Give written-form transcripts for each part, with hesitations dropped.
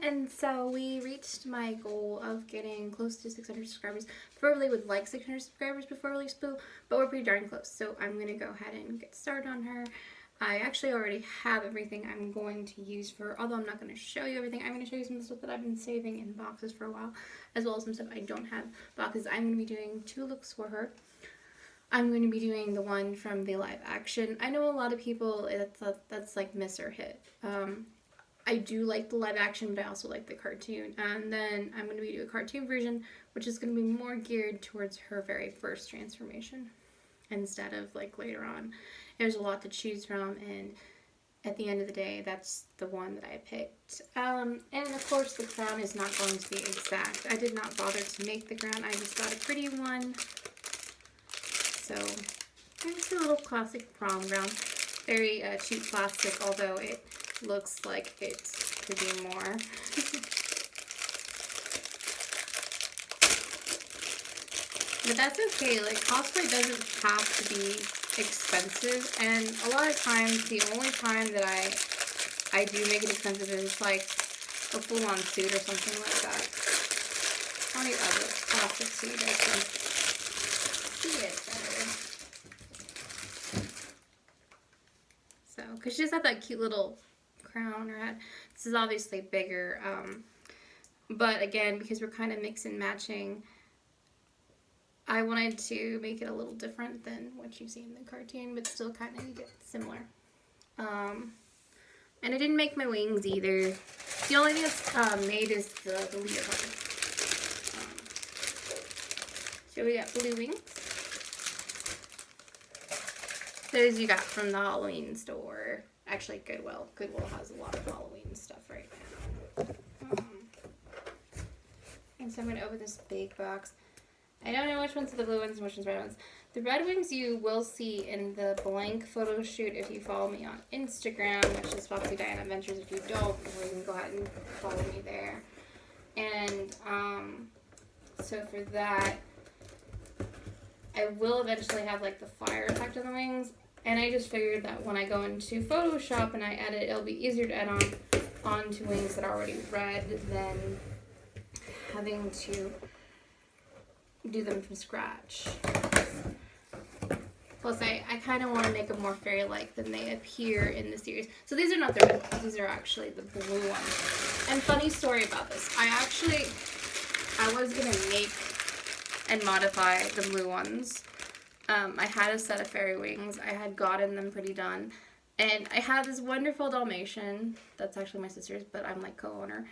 And so we reached my goal of getting close to 600 subscribers. Probably would like 600 subscribers before release Boo, but we're pretty darn close. So I'm going to go ahead and get started on her. I actually already have everything I'm going to use for her, although I'm not going to show you everything. I'm going to show you some stuff that I've been saving in boxes for a while, as well as some stuff I don't have boxes. I'm going to be doing 2 looks for her. I'm going to be doing the one from the live action. I know a lot of people, that's like miss or hit. I do like the live action, but I also like the cartoon. And then I'm going to be doing a cartoon version, which is going to be more geared towards her very first transformation instead of like later on. There's a lot to choose from, and at the end of the day, that's the one that I picked. And of course, the crown is not going to be exact. I did not bother to make the crown. I just got a pretty one. So, it's a little classic prom gown. Very cheap plastic, although it looks like it could be more. But that's okay. Like, cosplay doesn't have to be expensive, and a lot of times the only time that I do make it expensive is like a full-on suit or something like that. I'll need other plastic so you guys can see it better. So, because she just had that cute little crown on her head. This is obviously bigger, but again, because we're kind of mix and matching, I wanted to make it a little different than what you see in the cartoon, but still kind of get similar. And I didn't make my wings either. The only thing that's made is the leader part. So we got blue wings. Those you got from the Halloween store. Actually, Goodwill. Goodwill has a lot of Halloween stuff right now. And so I'm going to open this big box. I don't know which ones are the blue ones and which ones are the red ones. The red wings you will see in the blank photo shoot if you follow me on Instagram, which is Foxy Diana Adventures. If you don't, you can go ahead and follow me there. And so for that, I will eventually have like the fire effect on the wings. And I just figured that when I go into Photoshop and I edit, it'll be easier to add onto wings that are already red than having to do them from scratch. Plus, I kind of want to make them more fairy-like than they appear in the series. So these are not the red ones. These are actually the blue ones. And funny story about this. I was going to make and modify the blue ones. I had a set of fairy wings. I had gotten them pretty done. And I had this wonderful Dalmatian. That's actually my sister's, but I'm like co-owner.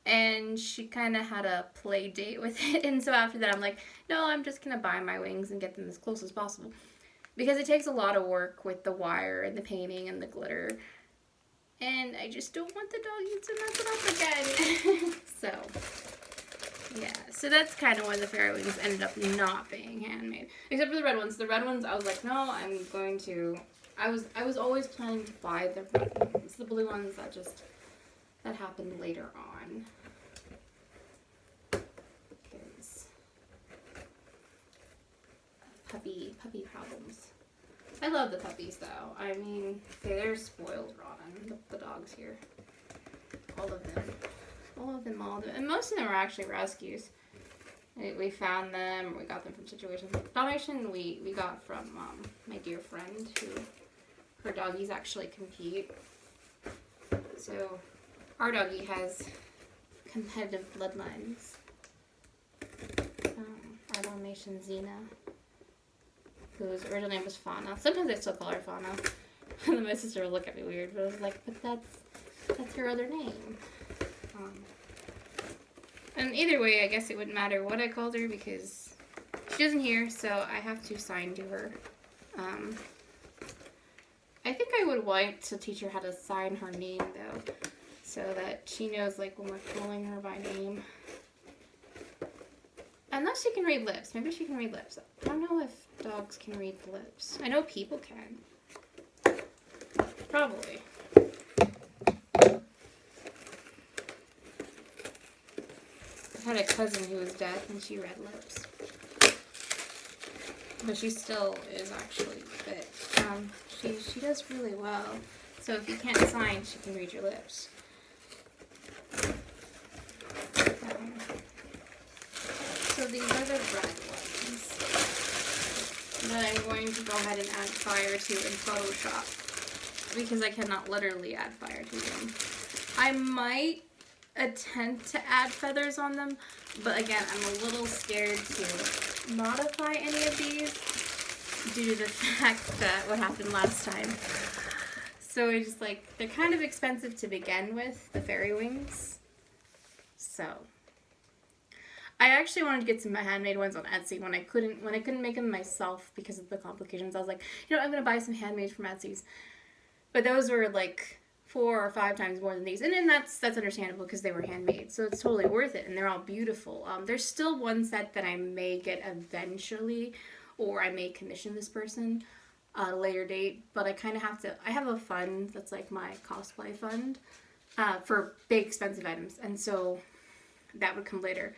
And she kind of had a play date with it. And so after that, I'm like, no, I'm just going to buy my wings and get them as close as possible. Because it takes a lot of work with the wire and the painting and the glitter. And I just don't want the doggies to mess it up again. So, yeah. So that's kind of why the fairy wings ended up not being handmade. Except for the red ones. The red ones, I was like, no, I'm going to... I was always planning to buy the red ones. The blue ones, that happened later on. Because puppy problems. I love the puppies though. I mean, they're spoiled rotten. The dogs here. All of them. And most of them are actually rescues. We found them. We got them from situations. Dalmatian we got from my dear friend who her doggies actually compete. So our doggie has competitive bloodlines. Our Dalmatian Xena, whose original name was Fauna. Sometimes I still call her Fauna. And then my sister would look at me weird, but I was like, but that's her other name. And either way, I guess it wouldn't matter what I called her because she isn't here, so I have to sign to her. I think I would want to teach her how to sign her name, though, so that she knows, like, when we're calling her by name. Unless she can read lips. Maybe she can read lips. I don't know if dogs can read lips. I know people can. Probably. I had a cousin who was deaf and she read lips. But she still is actually fit. She does really well. So if you can't sign, she can read your lips. these are the red ones that I'm going to go ahead and add fire to in Photoshop because I cannot literally add fire to them. I might attempt to add feathers on them, but again, I'm a little scared to modify any of these due to the fact that what happened last time. So I just like, they're kind of expensive to begin with, the fairy wings. So I actually wanted to get some handmade ones on Etsy when I couldn't make them myself because of the complications. I was like, you know, I'm gonna buy some handmade from Etsy's, but those were like 4 or 5 times more than these, and then that's understandable because they were handmade, so it's totally worth it, and they're all beautiful. There's still one set that I may get eventually, or I may commission this person at a later date, but I kind of have to. I have a fund that's like my cosplay fund for big expensive items, and so that would come later.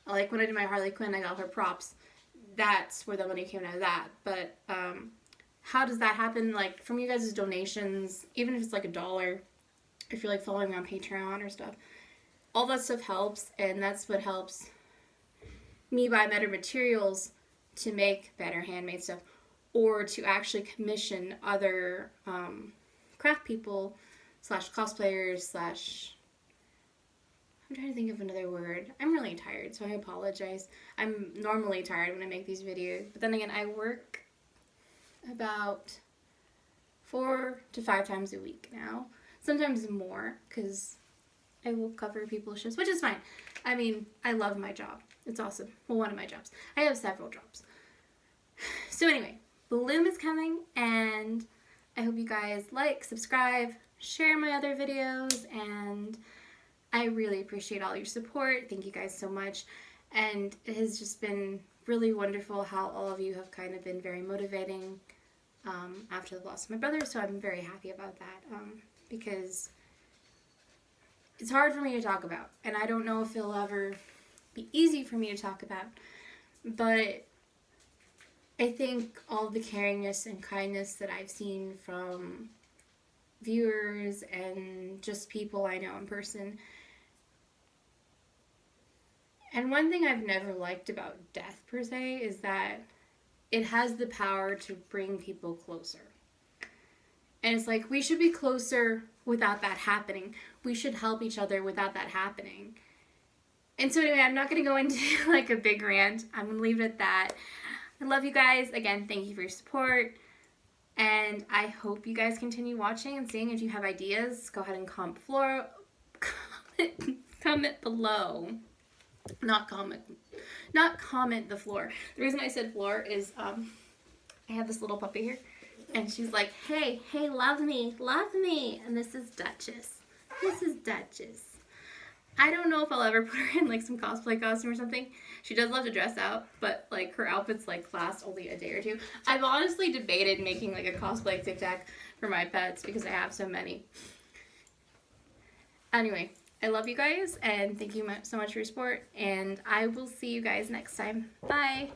Like when I did my Harley Quinn, I got her props. That's where the money came out of that, but how does that happen? Like from you guys' donations, even if it's like $1, if you're like following me on Patreon or stuff, all that stuff helps, and that's what helps me buy better materials to make better handmade stuff, or to actually commission other craft people / cosplayers / I'm trying to think of another word. I'm really tired, so I apologize. I'm normally tired when I make these videos, but then again, I work about 4 to 5 times a week now. Sometimes more, because I will cover people's shifts, which is fine. I mean, I love my job. It's awesome. Well, one of my jobs. I have several jobs. So anyway, Bloom is coming, and I hope you guys like, subscribe, share my other videos, and I really appreciate all your support. Thank you guys so much. And it has just been really wonderful how all of you have kind of been very motivating after the loss of my brother, so I'm very happy about that because it's hard for me to talk about, and I don't know if it'll ever be easy for me to talk about, but I think all the caringness and kindness that I've seen from viewers and just people I know in person. And one thing I've never liked about death per se is that it has the power to bring people closer. And it's like, we should be closer without that happening. We should help each other without that happening. And so anyway, I'm not going to go into like a big rant. I'm going to leave it at that. I love you guys. Again, thank you for your support. And I hope you guys continue watching and seeing. If you have ideas, go ahead and comment below. Not comment the floor. The reason I said floor is I have this little puppy here, and she's like, hey, love me, and this is Duchess. I don't know if I'll ever put her in like some cosplay costume or something. She does love to dress out, but like her outfits like last only a day or two. I've honestly debated making like a cosplay Tic Tac for my pets because I have so many. Anyway, I love you guys, and thank you so much for your support, and I will see you guys next time. Bye!